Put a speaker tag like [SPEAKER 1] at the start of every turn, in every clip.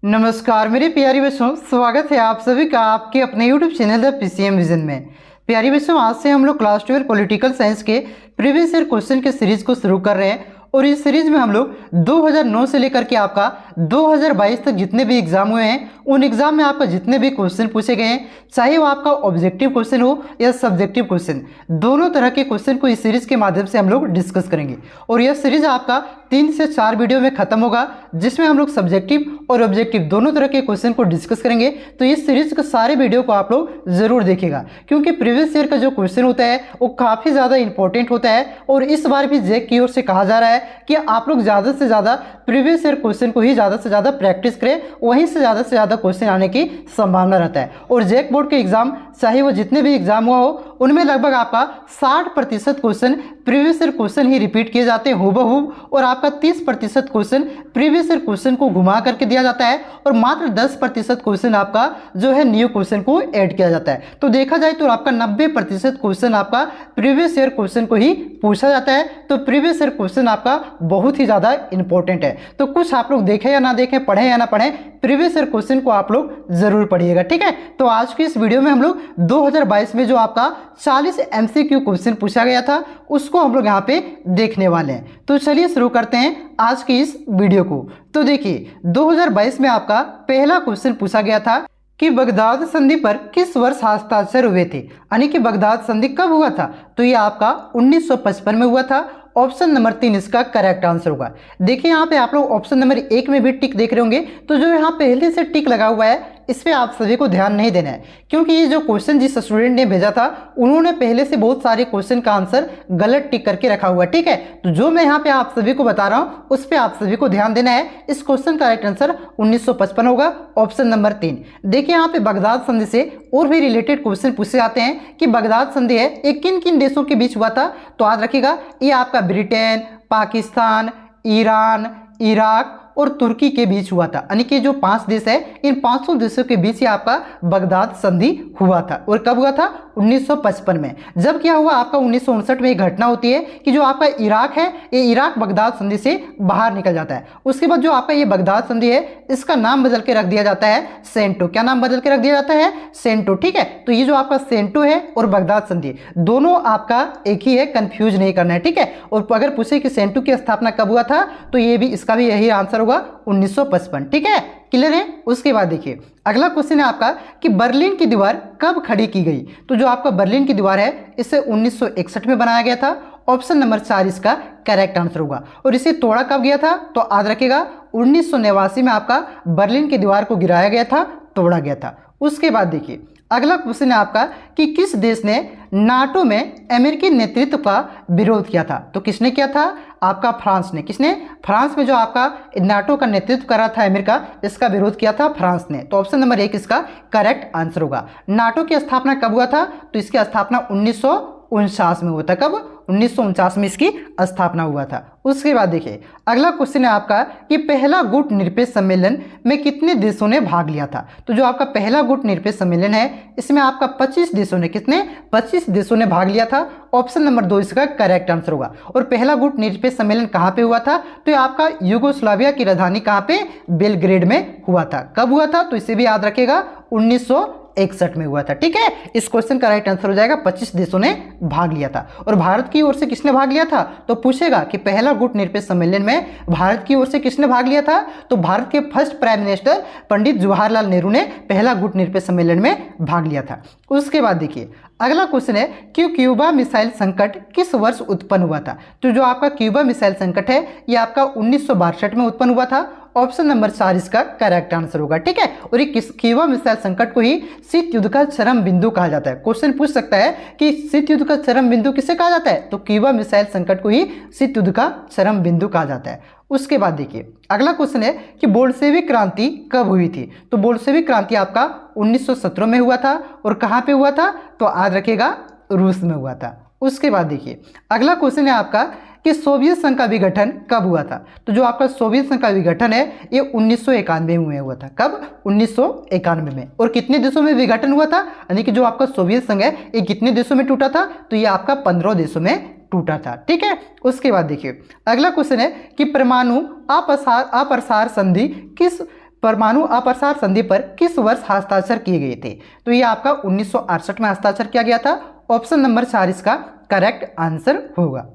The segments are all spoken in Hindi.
[SPEAKER 1] नमस्कार मेरे प्यारी बच्चों, स्वागत है आप सभी का आपके अपने YouTube channel the PCM vision में। प्यारी बच्चों, आज से हम लोग क्लास 12 पॉलिटिकल साइंस के प्रीवियस ईयर क्वेश्चन के सीरीज को शुरू कर रहे हैं और इस सीरीज में हम लोग 2009 से लेकर के आपका 2022 तक जितने भी एग्जाम हुए हैं उन एग्जाम में आपका जितने भी क्वेश्चन पूछे गए हैं, चाहे वो आपका ऑब्जेक्टिव क्वेश्चन हो या सब्जेक्टिव क्वेश्चन, दोनों तरह के क्वेश्चन को इस सीरीज के माध्यम से हम लोग डिस्कस करेंगे। और यह सीरीज आपका 3 से 4 वीडियो में खत्म होगा, जिसमें हम लोग सब्जेक्टिव और ऑब्जेक्टिव दोनों तरह के क्वेश्चन को डिस्कस करेंगे। तो इस सीरीज के सारे वीडियो को आप लोग जरूर देखिएगा, क्योंकि प्रीवियस ईयर का जो क्वेश्चन होता है वो काफ़ी ज़्यादा इंपॉर्टेंट होता है। और इस बार भी जैक की ओर से कहा जा रहा है कि आप लोग ज़्यादा से ज़्यादा प्रीवियस ईयर क्वेश्चन को ही ज़्यादा से ज़्यादा प्रैक्टिस करें, वहीं से ज़्यादा क्वेश्चन आने की संभावना रहता है। और जैक बोर्ड के एग्जाम, चाहे वो जितने भी एग्जाम हुआ हो, उनमें लगभग आपका 60% क्वेश्चन प्रीवियस ईयर क्वेश्चन ही रिपीट किए जाते हैं हूबहू, और आपका 30% क्वेश्चन प्रीवियस ईयर क्वेश्चन को घुमा करके दिया जाता है, और मात्र 10% क्वेश्चन आपका जो है न्यू क्वेश्चन को ऐड किया जाता है। तो देखा जाए तो आपका 90% क्वेश्चन आपका प्रीवियस ईयर क्वेश्चन को ही पूछा जाता है। तो प्रीवियस ईयर क्वेश्चन आपका बहुत ही ज़्यादा इंपॉर्टेंट है। तो कुछ आप लोग देखें या ना देखें, पढ़ें या ना पढ़ें, प्रीवियस ईयर क्वेश्चन को आप लोग जरूर पढ़िएगा, ठीक है। तो आज की इस वीडियो में हम लोग 2022 में जो आपका 40 MCQ क्वेश्चन पूछा गया था उसको हम लोग यहाँ पे देखने वाले हैं। तो चलिए शुरू करते हैं आज की इस वीडियो को। तो देखिए 2022 में आपका पहला क्वेश्चन पूछा गया था कि बगदाद संधि पर किस वर्ष हस्ताक्षर हुए थे, यानी कि बगदाद संधि कब हुआ था। तो ये आपका 1955 में हुआ था। ऑप्शन नंबर 3 इसका करेक्ट आंसर होगा। देखिए यहाँ पे आप लोग ऑप्शन नंबर 1 में भी टिक देख रहे होंगे, तो जो यहाँ पहले से टिक लगा हुआ है इस पर आप सभी को ध्यान नहीं देना है, क्योंकि ये जो क्वेश्चन जिस स्टूडेंट ने भेजा था उन्होंने पहले से बहुत सारे क्वेश्चन का आंसर गलत टिक करके रखा हुआ है, ठीक है। तो जो मैं यहाँ पे आप सभी को बता रहा हूँ उस पर आप सभी को ध्यान देना है। इस क्वेश्चन का राइट आंसर 1955 होगा, ऑप्शन नंबर 3। देखिए यहाँ पे बगदाद संधि से और भी रिलेटेड क्वेश्चन पूछे जाते हैं कि बगदाद संधि है ये किन किन देशों के बीच हुआ था। तो याद रखिएगा, ये आपका ब्रिटेन, पाकिस्तान, ईरान, इराक और तुर्की के बीच हुआ था, यानी कि जो 5 देश है इन 500 देशों के बीच ही आपका बगदाद संधि हुआ था। और कब हुआ था? 1955 में। जब क्या हुआ आपका 1959 में एक घटना होती है कि जो आपका इराक है ये इराक बगदाद संधि से बाहर निकल जाता है। उसके बाद जो आपका ये बगदाद संधि है इसका नाम बदल के रख दिया जाता है सेंटो। क्या नाम बदल के रख दिया जाता है? सेंटो, ठीक है। तो ये जो आपका सेंटो है और बगदाद संधि दोनों आपका एक ही है, कंफ्यूज नहीं करना है, ठीक है। और अगर पूछे कि सेंटो की स्थापना कब हुआ था तो ये भी इसका भी यही आंसर होगा 1955, ठीक है। क्लियर है। उसके बाद देखिए अगला क्वेश्चन है आपका कि बर्लिन की दीवार कब खड़ी की गई। तो जो आपका बर्लिन की दीवार है इसे 1961 में बनाया गया था। ऑप्शन नंबर 4 इसका करेक्ट आंसर होगा। और इसे तोड़ा कब गया था? तो याद रखिएगा 1989 में आपका बर्लिन की दीवार को गिराया गया था, तोड़ा गया था। उसके बाद देखिए अगला क्वेश्चन है आपका कि किस देश ने नाटो में अमेरिकी नेतृत्व का विरोध किया था। तो किसने किया था? आपका फ्रांस ने। किसने? फ्रांस में जो आपका नाटो का नेतृत्व कर रहा था अमेरिका, इसका विरोध किया था फ्रांस ने। तो ऑप्शन नंबर 1 इसका करेक्ट आंसर होगा। नाटो की स्थापना कब हुआ था? तो इसकी स्थापना 1949 में हुआ था। कब? 1949 में इसकी स्थापना हुआ था। उसके बाद देखिए अगला क्वेश्चन है आपका कि पहला गुट निरपेक्ष सम्मेलन में कितने देशों ने भाग लिया था। तो जो आपका पहला गुट निरपेक्ष सम्मेलन है इसमें आपका 25 देशों ने, कितने? 25 देशों ने भाग लिया था। ऑप्शन नंबर 2 इसका करेक्ट आंसर होगा। और पहला गुट निरपेक्ष सम्मेलन कहाँ पे हुआ था? तो आपका यूगोस्लाविया की राजधानी कहाँ पे? बेलग्रेड में हुआ था। कब हुआ था? तो इसे भी याद रखिएगा 1961 में हुआ था, ठीक है। इस क्वेश्चन का राइट आंसर हो जाएगा 25 देशों ने भाग लिया था। और भारत की ओर से किसने भाग लिया था? तो पूछेगा कि पहला गुट निरपेक्ष सम्मेलन में भारत की ओर से किसने भाग लिया था? तो भारत के first prime minister Pandit Jawaharlal Nehru ने पहला गुट निरपेक्ष सम्मेलन में भाग लिया था। उसके बाद देखिए अगला क्वेश्चन है कि क्यूबा मिसाइल संकट किस वर्ष उत्पन्न हुआ था। तो जो आपका क्यूबा मिसाइल संकट है ये आपका 1962 में उत्पन्न हुआ था। ऑप्शन नंबर 4 इसका करेक्ट आंसर होगा, ठीक है। और ये क्यूबा मिसाइल संकट को ही शीत युद्ध का चरम बिंदु कहा जाता है। क्वेश्चन पूछ सकता है कि शीत युद्ध का चरम बिंदु किसे कहा जाता है? तो क्यूबा मिसाइल संकट को ही शीत युद्ध का चरम बिंदु कहा जाता है। उसके बाद देखिए अगला क्वेश्चन है कि बोल्शेविक क्रांति कब हुई थी। तो बोल्शेविक क्रांति आपका 1917 में हुआ था। और कहाँ पे हुआ था? तो याद रखिएगा रूस में हुआ था। उसके बाद देखिए अगला क्वेश्चन है आपका कि सोवियत संघ का विघटन कब हुआ था। तो जो आपका सोवियत संघ का विघटन है ये 1991 में हुआ था। कब? 1991 में। और कितने देशों में विघटन हुआ था, यानी कि जो आपका सोवियत संघ है ये कितने देशों में टूटा था? तो ये आपका 15 देशों में टूटा था, ठीक है। उसके बाद देखिए अगला क्वेश्चन है कि परमाणु अप्रसार संधि किस परमाणु अप्रसार संधि पर किस वर्ष हस्ताक्षर किए गए थे? तो ये आपका 1968 में हस्ताक्षर किया गया था। ऑप्शन नंबर 4 इसका करेक्ट आंसर होगा।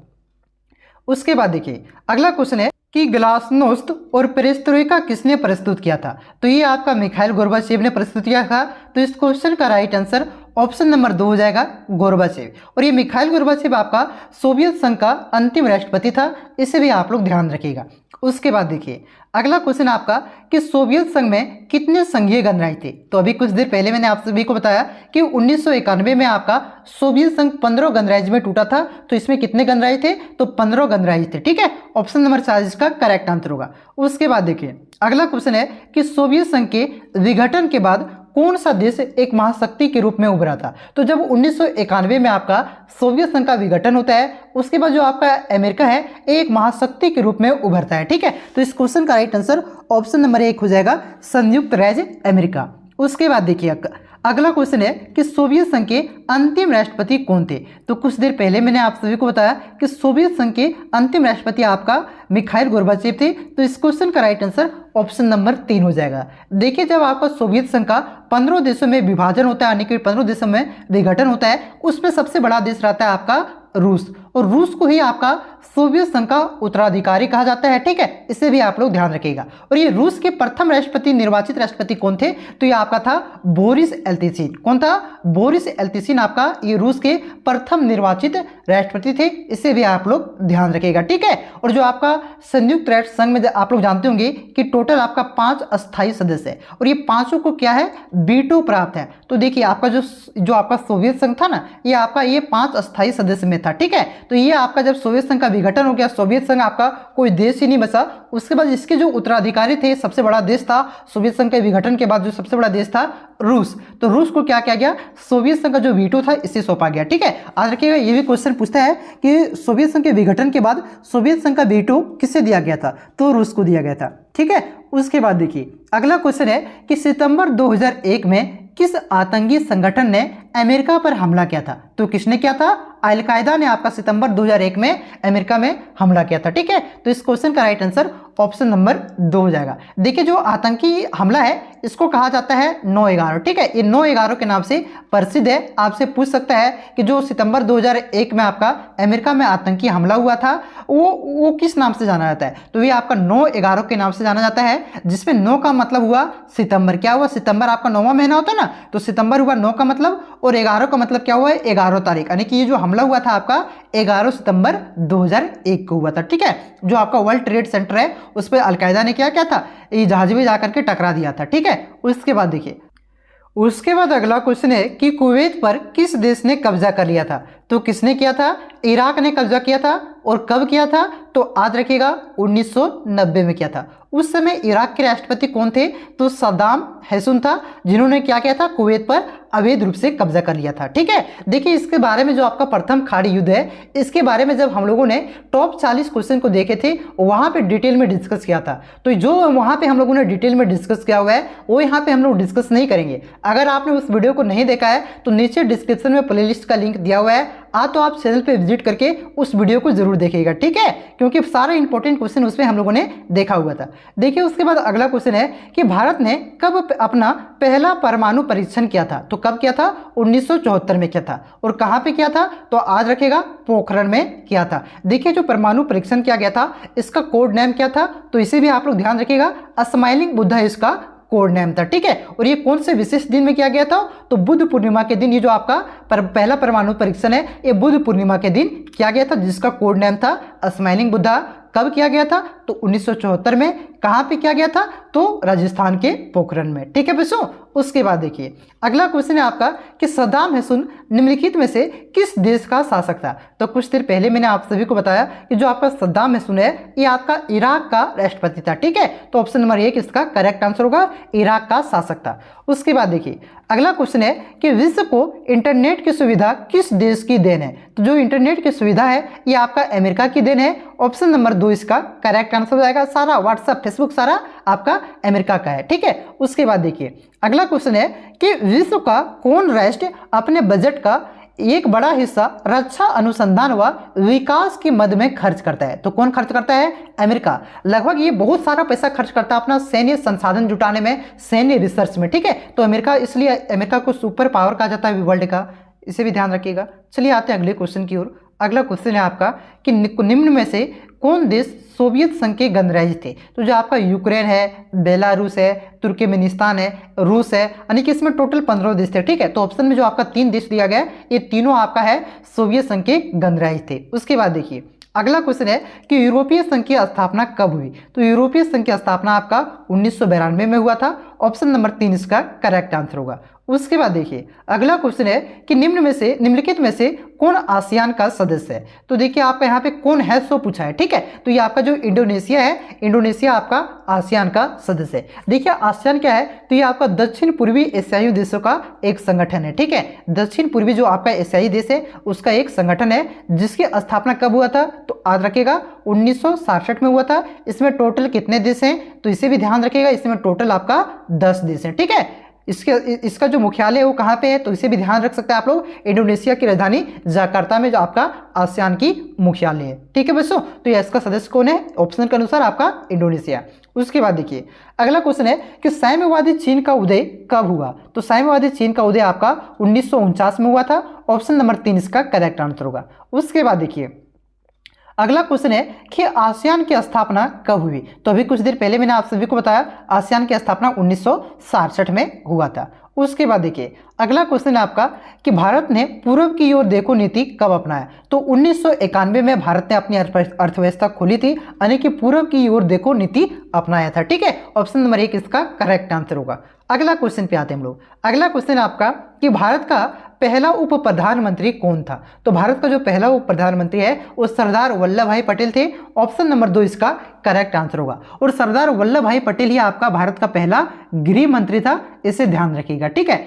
[SPEAKER 1] उसके बाद देखिए अगला क्वेश्चन है कि ग्लासनोस्त और पेरेस्ट्रोइका किसने प्रस्तुत किया था? तो ये आपका मिखाइल गोर्बाचेव ने प्रस्तुत किया था। तो इस क्वेश्चन का राइट आंसर ऑप्शन नंबर 2 हो जाएगा, गोर्बाचेव। और ये मिखाइल गोर्बाचेव आपका सोवियत संघ का अंतिम राष्ट्रपति था, इसे भी आप लोग ध्यान रखिएगा। उसके बाद देखिए अगला क्वेश्चन आपका कि सोवियत संघ में कितने संघीय गणराज्य थे? तो अभी कुछ देर पहले मैंने आप सभी को बताया कि 1991 में आपका सोवियत संघ 15 गणराज्य में टूटा था। तो इसमें कितने गणराज्य थे? तो 15 गणराज्य थे। ठीक है, ऑप्शन नंबर 4 इसका करेक्ट आंसर होगा। उसके बाद देखिए अगला क्वेश्चन है कि सोवियत संघ के विघटन के बाद कौन सा देश एक महाशक्ति के रूप में उभरा था? तो जब 1991 में आपका सोवियत संघ का विघटन होता है, उसके बाद जो आपका अमेरिका है एक महाशक्ति के रूप में उभरता है। ठीक है, तो इस क्वेश्चन का राइट आंसर ऑप्शन नंबर 1 हो जाएगा, संयुक्त राज्य अमेरिका। उसके बाद देखिए अगला क्वेश्चन है कि सोवियत संघ के अंतिम राष्ट्रपति कौन थे? तो कुछ देर पहले मैंने आप सभी को बताया कि सोवियत संघ के अंतिम राष्ट्रपति आपका मिखाइल गोर्बाचेव थे। तो इस क्वेश्चन का राइट आंसर ऑप्शन नंबर 3 हो जाएगा। देखिए जब आपका सोवियत संघ का 15 देशों में विभाजन होता है, यानी कि 15 देशों में विघटन होता है, उसमें सबसे बड़ा देश रहता है आपका रूस, और रूस को ही आपका सोवियत संघ का उत्तराधिकारी कहा जाता है। ठीक है, इसे भी आप लोग ध्यान रखिएगा। और ये रूस के प्रथम राष्ट्रपति, निर्वाचित राष्ट्रपति कौन थे? तो ये आपका था बोरिस एल्त्सिन। कौन था? बोरिस एल्त्सिन आपका ये रूस के प्रथम निर्वाचित राष्ट्रपति थे, इसे भी आप लोग ध्यान रखिएगा। ठीक है, और जो आपका संयुक्त राष्ट्र संघ में आप लोग जानते होंगे कि टोटल आपका 5 अस्थायी सदस्य है, और ये पांचों को क्या है? वीटो प्राप्त है। तो देखिए आपका जो आपका सोवियत संघ था ना, ये आपका ये 5 अस्थायी सदस्य में था। ठीक है, तो ये आपका जब सोवियत संघ का विघटन हो गया, सोवियत संघ आपका कोई देश ही नहीं बचा, उसके बाद इसके जो उत्तराधिकारी थे, सबसे बड़ा देश था सोवियत संघ के विघटन के बाद जो सबसे बड़ा देश था रूस, तो रूस को क्या किया गया? सोवियत संघ का जो वीटो था इसे सौंपा गया। ठीक है, याद रखिएगा ये भी क्वेश्चन पूछता है कि सोवियत संघ के विघटन के बाद सोवियत संघ का वीटो किसे दिया गया था? तो रूस को दिया गया था। ठीक है, उसके बाद देखिए अगला क्वेश्चन है कि सितंबर 2001 में किस आतंकी संगठन ने अमेरिका पर हमला किया था? तो किसने किया था? अल-कायदा ने आपका सितंबर 2001 में अमेरिका में हमला किया था। ठीक है, तो इस क्वेश्चन का राइट आंसर ऑप्शन नंबर 2 हो जाएगा। देखिए जो आतंकी हमला है इसको कहा जाता है 9/11। ठीक है, ये 9/11 के नाम से प्रसिद्ध है। आपसे पूछ सकता है कि जो सितंबर 2001 में आपका अमेरिका में आतंकी हमला हुआ था वो किस नाम से जाना जाता है? तो ये आपका 9/11 के नाम से जाना जाता है, जिसमें 9 का मतलब हुआ सितंबर। क्या हुआ? सितंबर आपका 9वां महीना होता है ना, तो सितंबर हुआ 9 का मतलब, और 11 का मतलब क्या हुआ है? 11 तारीख, यानी कि ये जो हमला हुआ था आपका 11 सितंबर 2001 को हुआ था। ठीक है, जो आपका वर्ल्ड ट्रेड सेंटर है उस पर अल-कायदा ने क्या किया था? ये जहाज में जाकर के टकरा दिया था। ठीक है, उसके बाद देखिए उसके बाद अगला क्वेश्चन है कि कुवैत पर किस देश ने कब्जा कर लिया था? तो किसने किया था? इराक ने कब्जा किया था। और कब किया था? तो याद रखिएगा 1990 में किया था। उस समय इराक के राष्ट्रपति कौन थे? तो सद्दाम हुसैन था, जिन्होंने क्या किया था? कुवैत पर अवैध रूप से कब्जा कर लिया था। ठीक है, देखिए इसके बारे में जो आपका प्रथम खाड़ी युद्ध है, इसके बारे में जब हम लोगों ने टॉप 40 क्वेश्चन को देखे थे, वहां पे डिटेल में डिस्कस किया था। तो जो वहां पे हम लोगों ने डिटेल में डिस्कस किया हुआ है वो यहाँ पे हम लोग डिस्कस नहीं करेंगे। अगर आपने उस वीडियो को नहीं देखा है तो नीचे डिस्क्रिप्शन में प्लेलिस्ट का लिंक दिया हुआ है, तो आप चैनल पे विजिट करके उस वीडियो को जरूर देखिएगा। ठीक है, क्योंकि सारे इंपॉर्टेंट क्वेश्चन उसमें हम लोगों ने देखा हुआ था। देखिए उसके बाद अगला क्वेश्चन है कि भारत ने कब अपना पहला परमाणु परीक्षण किया था? तो कब किया था? 1974 में किया था। और कहां पे किया था? तो आज रखेगा पोखरण में किया था। देखिए जो परमाणु परीक्षण किया गया था इसका कोड नेम क्या था? तो इसे भी आप लोग ध्यान रखिएगा, स्माइलिंग बुद्धा इसका कोड नेम था। ठीक है, और ये कौन से विशेष दिन में किया गया था? तो बुद्ध पूर्णिमा के दिन ये जो आपका पहला परमाणु परीक्षण है ये बुद्ध पूर्णिमा के दिन किया गया था, जिसका कोड नेम था स्माइलिंग बुद्धा। कब किया गया था? तो 1974 में। कहां पे किया गया था? तो राजस्थान के पोखरण में। ठीक है बच्चों, उसके बाद देखिए अगला क्वेश्चन है आपका कि सद्दाम हुसैन निम्नलिखित में से किस देश का शासक था? तो कुछ देर पहले मैंने आप सभी को बताया कि जो आपका सद्दाम हुसैन है ये आपका इराक का राष्ट्रपति था। ठीक है, तो ऑप्शन नंबर 1 इसका करेक्ट आंसर होगा, इराक का शासक था। उसके बाद देखिए अगला क्वेश्चन है कि विश्व को इंटरनेट की सुविधा किस देश की देन है? तो जो इंटरनेट की सुविधा है ये आपका अमेरिका की देन है। ऑप्शन नंबर 2 इसका करेक्ट आंसर हो जाएगा। सारा व्हाट्सएप फेसबुक सारा आपका अमेरिका का है। ठीक है, उसके बाद देखिए अगला क्वेश्चन है कि विश्व का कौन राष्ट्र अपने बजट का एक बड़ा हिस्सा रक्षा अनुसंधान व विकास की मद में खर्च करता है। तो कौन खर्च करता है? अमेरिका। लगभग ये बहुत सारा पैसा खर्च करता है अपना सैन्य संसाधन जुटाने में, सैन्य रिसर्च में, ठीक है। तो अमेरिका, इसलिए अमेरिका को सुपर पावर कहा जाता है वर्ल्ड का, इसे भी ध्यान रखिएगा। चलिए आते हैं अगले क्वेश्चन की ओर। अगला क्वेश्चन है आपका कि निम्न में से कौन देश सोवियत संघ के गणराज्य थे? तो जो आपका यूक्रेन है, बेलारूस है, तुर्कमेनिस्तान है, रूस है, यानी कि इसमें टोटल 15 देश थे, ठीक है। तो ऑप्शन में जो आपका 3 देश दिया गया है, ये तीनों आपका है सोवियत संघ के गणराज्य थे। उसके बाद देखिए अगला क्वेश्चन है कि यूरोपीय संघ की स्थापना कब हुई? तो यूरोपीय संघ की स्थापना आपका 1992 में हुआ था। ऑप्शन नंबर 3 इसका करेक्ट आंसर होगा। उसके बाद देखिए अगला क्वेश्चन है कि निम्नलिखित में से कौन आसियान का सदस्य है? तो देखिए आपका यहाँ पे कौन है सो पूछा है, ठीक है। तो ये आपका जो इंडोनेशिया है, इंडोनेशिया आपका आसियान का सदस्य है। देखिए आसियान क्या है? तो ये आपका दक्षिण पूर्वी एशियाई देशों का एक संगठन है, ठीक है। दक्षिण पूर्वी जो आपका एशियाई देश है उसका एक संगठन है, जिसकी स्थापना कब हुआ था? तो याद रखिएगा 1967 में हुआ था। इसमें टोटल कितने देश हैं? तो इसे भी ध्यान रखिएगा, इसमें टोटल आपका 10 देश हैं, ठीक है। इसका जो मुख्यालय है वो कहाँ पे है? तो इसे भी ध्यान रख सकते हैं आप लोग, इंडोनेशिया की राजधानी जकार्ता में जो आपका आसियान की मुख्यालय है, ठीक है बच्चों। तो ये इसका सदस्य कौन है? ऑप्शन के अनुसार आपका इंडोनेशिया। उसके बाद देखिए अगला क्वेश्चन है कि साम्यवादी चीन का उदय कब हुआ? तो साम्यवादी चीन का उदय आपका 1949 में हुआ था। ऑप्शन नंबर 3 इसका करेक्ट आंसर होगा। उसके बाद देखिए अगला क्वेश्चन है कि आसियान की स्थापना कब हुई? तो अभी कुछ देर पहले मैंने आप सभी को बताया आसियान की स्थापना 1967 में हुआ था। उसके बाद देखिए अगला क्वेश्चन है आपका कि भारत ने पूर्व की ओर देखो नीति कब अपनाया? तो 1991 में भारत ने अपनी अर्थव्यवस्था खोली थी, यानी कि पूर्व की ओर देखो नीति अपनाया था, ठीक है। ऑप्शन नंबर 1 इसका करेक्ट आंसर होगा। अगला क्वेश्चन पे आते हैं हम लोग। अगला क्वेश्चन है आपका कि भारत का पहला उप प्रधानमंत्री कौन था? तो भारत का जो पहला उप प्रधानमंत्री है वो सरदार वल्लभ भाई पटेल थे। ऑप्शन नंबर 2 इसका करेक्ट आंसर होगा। और सरदार वल्लभ भाई पटेल ही आपका भारत का पहला गृह मंत्री था, इसे ध्यान रखिएगा, ठीक है।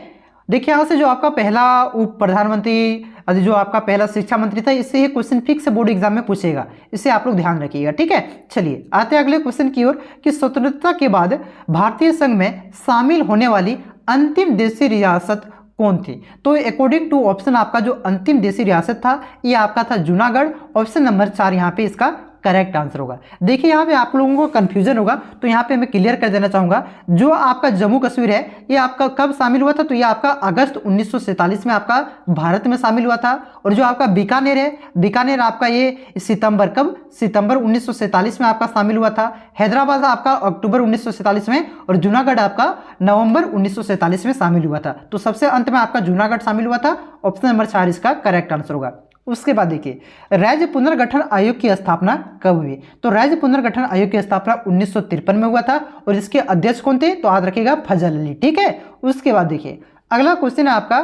[SPEAKER 1] देखिए यहाँ से जो आपका पहला उप प्रधानमंत्री, जो आपका पहला शिक्षा मंत्री था, इससे ये क्वेश्चन फिक्स बोर्ड एग्जाम में पूछेगा, इसे आप लोग ध्यान रखिएगा, ठीक है। चलिए आते हैं अगले क्वेश्चन की ओर कि स्वतंत्रता के बाद भारतीय संघ में शामिल होने वाली अंतिम देशी रियासत कौन थी? तो अकॉर्डिंग टू ऑप्शन आपका जो अंतिम देशी रियासत था ये आपका था जूनागढ़। ऑप्शन नंबर 4 यहाँ पे इसका करेक्ट आंसर होगा। देखिए यहाँ पे आप लोगों को कंफ्यूजन होगा, तो यहाँ पे मैं क्लियर कर देना चाहूँगा, जो आपका जम्मू कश्मीर है ये आपका कब शामिल हुआ था? तो ये आपका अगस्त 1947 में आपका भारत में शामिल हुआ था। और जो आपका बीकानेर है, बीकानेर आपका ये सितंबर 1947 में आपका शामिल हुआ था। हैदराबाद आपका अक्टूबर 1947 में, और जूनागढ़ आपका नवंबर 1947 में शामिल हुआ था। तो सबसे अंत में आपका जूनागढ़ शामिल हुआ था। ऑप्शन नंबर 4 इसका करेक्ट आंसर होगा। उसके बाद देखिए राज्य पुनर्गठन आयोग की स्थापना कब हुई? तो राज्य पुनर्गठन आयोग की स्थापना 1953 में हुआ था। और इसके अध्यक्ष कौन थे? तो याद रखिएगा फजल अली, ठीक है। उसके बाद देखिए अगला क्वेश्चन है आपका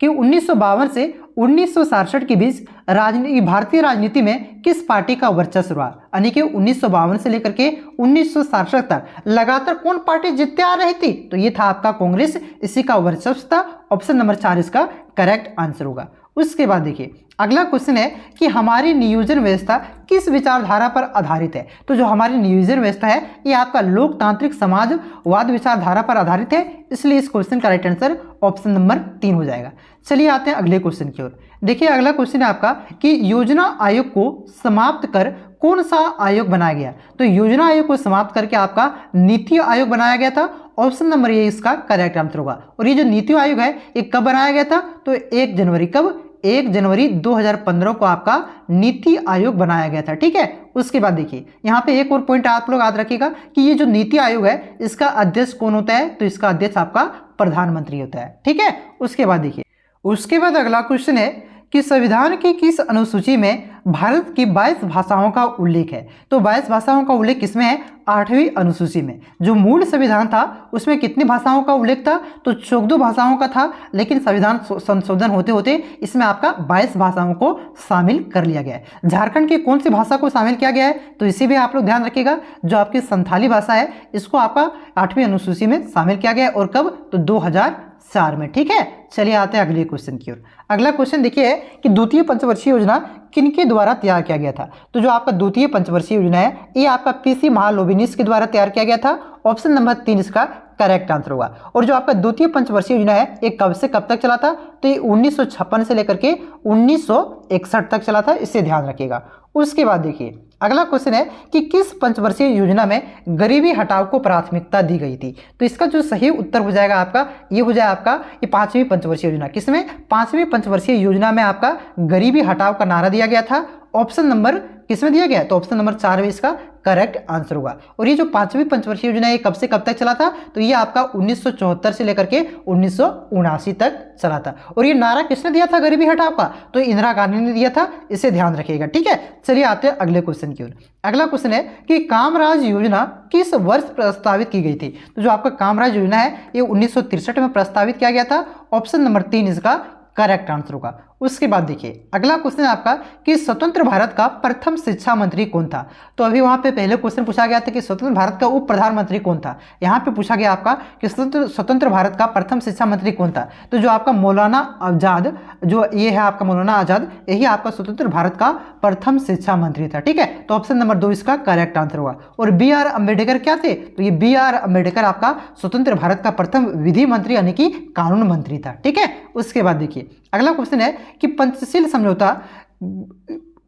[SPEAKER 1] कि 1952 से 1967 के बीच भारतीय राजनीति में किस पार्टी का वर्चस्व रहा? यानी कि 1952 से लेकर के 1967 तक लगातार कौन पार्टी जीतते आ रही थी? तो ये था आपका कांग्रेस, इसी का वर्चस्व था। ऑप्शन नंबर 4 इसका करेक्ट आंसर होगा। उसके बाद देखिए अगला क्वेश्चन है कि हमारी नियोजन व्यवस्था किस विचारधारा पर आधारित है? तो जो हमारी नियोजन व्यवस्था है ये आपका लोकतांत्रिक समाजवाद विचारधारा पर आधारित है, इसलिए इस क्वेश्चन का राइट आंसर ऑप्शन नंबर 3 हो जाएगा। चलिए आते हैं अगले क्वेश्चन की ओर। देखिए अगला क्वेश्चन है आपका कि योजना आयोग को समाप्त कर कौन सा आयोग बनाया गया? तो योजना आयोग को समाप्त करके आपका नीति आयोग बनाया गया था। ऑप्शन नंबर ये इसका करेक्ट आंसर होगा। और ये जो नीति आयोग है ये कब बनाया गया था? तो 1 जनवरी, कब? 1 जनवरी 2015 को आपका नीति आयोग बनाया गया था, ठीक है। उसके बाद देखिए यहाँ पे एक और पॉइंट आप लोग याद रखिएगा कि ये जो नीति आयोग है इसका अध्यक्ष कौन होता है? तो इसका अध्यक्ष आपका प्रधानमंत्री होता है, ठीक है। उसके बाद देखिए उसके बाद अगला क्वेश्चन है कि संविधान की किस अनुसूची में भारत की 22 भाषाओं का उल्लेख है? तो 22 भाषाओं का उल्लेख किसमें है? 8वीं अनुसूची में। जो मूल संविधान था उसमें कितनी भाषाओं का उल्लेख था? तो 14 भाषाओं का था, लेकिन संविधान संशोधन होते होते इसमें आपका 22 भाषाओं को शामिल कर लिया गया है। झारखंड की कौन सी भाषा को शामिल किया गया है? तो इसे भी आप लोग ध्यान रखिएगा, जो आपकी संथाली भाषा है इसको आपका 8वीं अनुसूची में शामिल किया गया है। और कब? तो 2004 में, ठीक है। चलिए आते हैं अगले क्वेश्चन की ओर। अगला क्वेश्चन देखिए कि द्वितीय पंचवर्षीय योजना किनके द्वारा तैयार किया गया था? तो जो आपका द्वितीय पंचवर्षीय योजना है ये आपका पीसी महालोबिनिस के द्वारा तैयार किया गया था। ऑप्शन नंबर 3 इसका करेक्ट आंसर होगा। और जो आपका द्वितीय पंचवर्षीय योजना है ये कब से कब तक चला था, तो ये 1956 से लेकर के 1961 तक चला था, इससे ध्यान रखिएगा। उसके बाद देखिए अगला क्वेश्चन है कि किस पंचवर्षीय योजना में गरीबी हटाओ को प्राथमिकता दी गई थी, तो इसका जो सही उत्तर हो जाएगा आपका ये हो जाएगा आपका ये 5वीं पंचवर्षीय योजना। किसमें? 5वीं पंचवर्षीय योजना में आपका गरीबी हटाओ का नारा दिया गया था। ऑप्शन नंबर किसमें दिया गया, तो ऑप्शन नंबर 4 में इसका करेक्ट आंसर होगा। और ये जो 5वीं पंचवर्षीय योजना ये कब से कब तक चला था, तो ये आपका 1974 से लेकर के 1979 तक चला था। और ये नारा किसने दिया था गरीबी हटाओ का, तो इंदिरा गांधी ने दिया था, इसे ध्यान रखिएगा। ठीक है, चलिए आते हैं अगले क्वेश्चन की ओर। अगला क्वेश्चन है कि कामराज योजना किस वर्ष प्रस्तावित की गई थी, तो जो आपका कामराज योजना है ये 1963 में प्रस्तावित किया गया था। ऑप्शन नंबर 3 इसका करेक्ट आंसर होगा। उसके बाद देखिए अगला क्वेश्चन है आपका कि स्वतंत्र भारत का प्रथम शिक्षा मंत्री कौन था, तो अभी वहां पे पहले क्वेश्चन पूछा गया था कि स्वतंत्र भारत का उप प्रधानमंत्री कौन था, यहाँ पे पूछा गया आपका कि स्वतंत्र भारत का प्रथम शिक्षा मंत्री कौन था, तो जो आपका मौलाना आजाद, जो ये है आपका मौलाना आजाद, यही आपका स्वतंत्र भारत का प्रथम शिक्षा मंत्री था। ठीक है, तो ऑप्शन नंबर 2 इसका करेक्ट आंसर होगा। और B.R. अम्बेडकर क्या थे, तो ये B.R. अम्बेडकर आपका स्वतंत्र भारत का प्रथम विधि मंत्री यानी कि कानून मंत्री था। ठीक है, उसके बाद देखिए अगला क्वेश्चन है कि पंचशील समझौता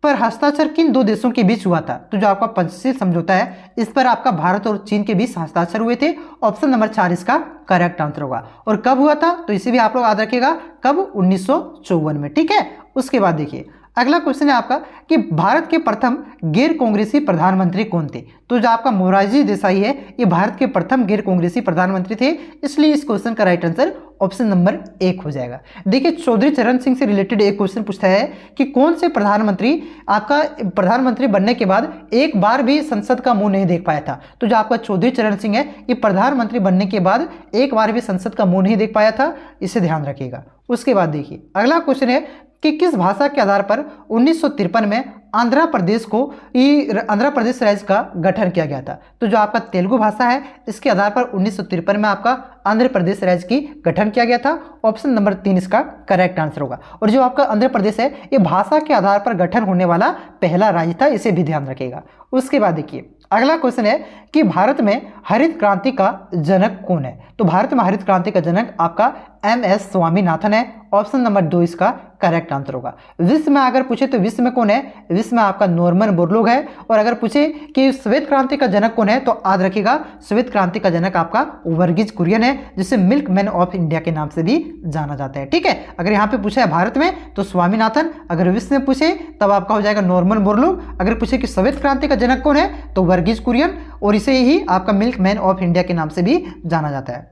[SPEAKER 1] पर हस्ताक्षर किन दो देशों के बीच हुआ था, तो जो आपका पंचशील समझौता है इस पर आपका भारत और चीन के बीच हस्ताक्षर हुए थे। ऑप्शन नंबर 4 इसका करेक्ट आंसर होगा। और कब हुआ था, तो इसे भी आप लोग याद रखिएगा, कब? 1954 में। ठीक है, उसके बाद देखिए अगला क्वेश्चन है आपका कि भारत के प्रथम गैर कांग्रेसी प्रधानमंत्री कौन थे, तो जो आपका मोरारजी देसाई है ये भारत के प्रथम गैर कांग्रेसी प्रधानमंत्री थे, इसलिए इस क्वेश्चन का राइट आंसर ऑप्शन नंबर 1 हो जाएगा। देखिए चौधरी चरण सिंह से रिलेटेड एक क्वेश्चन पूछता है कि कौन से प्रधानमंत्री आपका प्रधानमंत्री बनने के बाद एक बार भी संसद का मुंह नहीं देख पाया था, तो जो आपका चौधरी चरण सिंह है ये प्रधानमंत्री बनने के बाद एक बार भी संसद का मुंह नहीं देख पाया था, इसे ध्यान रखिएगा। उसके बाद देखिए अगला क्वेश्चन है कि किस भाषा के आधार पर 1953 में आंध्र प्रदेश राज्य का गठन किया गया था, तो जो आपका तेलुगु भाषा है इसके आधार पर 1953 में आपका आंध्र प्रदेश राज्य की गठन किया गया था। ऑप्शन नंबर 3 इसका करेक्ट आंसर होगा। और जो आपका आंध्र प्रदेश है ये भाषा के आधार पर गठन होने वाला पहला राज्य था, इसे भी ध्यान रखिएगा। उसके बाद देखिए अगला क्वेश्चन है कि भारत में हरित क्रांति का जनक कौन है, तो भारत में हरित क्रांति का जनक आपका MS स्वामीनाथन है। ऑप्शन नंबर 2 इसका करेक्ट आंसर होगा। विश्व में अगर पूछे तो विश्व में कौन है, विश्व में आपका नॉर्मन बोरलॉग है। और अगर पूछे कि श्वेत क्रांति का जनक कौन है, तो याद रखिएगा श्वेत क्रांति का जनक आपका वर्गीज कुरियन है, जिसे मिल्क मैन ऑफ इंडिया के नाम से भी जाना जाता है। ठीक है, अगर यहाँ पे पूछा है भारत में तो स्वामीनाथन, अगर विश्व में पूछे तब आपका हो जाएगा नॉर्मन बोरलॉग, अगर पूछे कि श्वेत क्रांति का जनक कौन है तो वर्गीज कुरियन, और इसे ही आपका मिल्क मैन ऑफ इंडिया के नाम से भी जाना जाता है।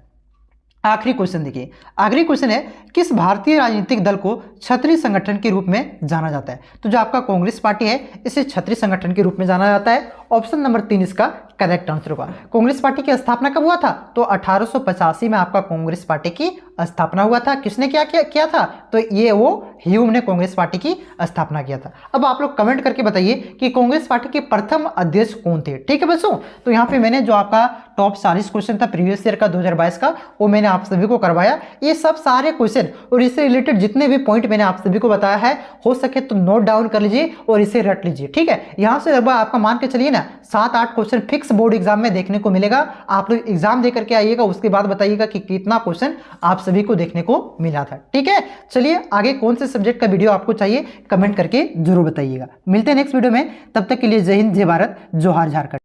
[SPEAKER 1] आखिरी क्वेश्चन देखिए, आखिरी क्वेश्चन है किस भारतीय राजनीतिक दल को क्षत्रिय संगठन के रूप में जाना जाता है, तो जो आपका कांग्रेस पार्टी है इसे क्षत्रिय संगठन के रूप में जाना जाता है। ऑप्शन नंबर 3 इसका करेक्ट आंसर होगा। कांग्रेस पार्टी की स्थापना कब हुआ था, तो 1885 में आपका कांग्रेस पार्टी की स्थापना हुआ था। किसने किया था, तो ये वो ह्यूम ने कांग्रेस पार्टी की स्थापना किया था। अब आप लोग कमेंट करके बताइए कि कांग्रेस पार्टी के प्रथम अध्यक्ष कौन थे। ठीक है बच्चों, तो यहाँ पे मैंने जो आपका टॉप 40 क्वेश्चन था प्रीवियस ईयर का 2022 का, वो मैंने आप सभी को करवाया। ये सब सारे क्वेश्चन और इससे रिलेटेड जितने भी पॉइंट मैंने आप सभी को बताया है, हो सके तो नोट डाउन कर लीजिए और इसे रट लीजिए। ठीक है, यहाँ से लगभग आपका मान के चलिए ना 7-8 क्वेश्चन फिक्स बोर्ड एग्जाम में देखने को मिलेगा। आप लोग एग्जाम दे करके आइएगा, उसके बाद बताइएगा कि कितना क्वेश्चन आप सभी को देखने को मिला था। ठीक है, चलिए आगे कौन से सब्जेक्ट का वीडियो आपको चाहिए कमेंट करके जरूर बताइएगा। मिलते हैं नेक्स्ट वीडियो में, तब तक के लिए जय हिंद, जय भारत, जोहार झारखंड।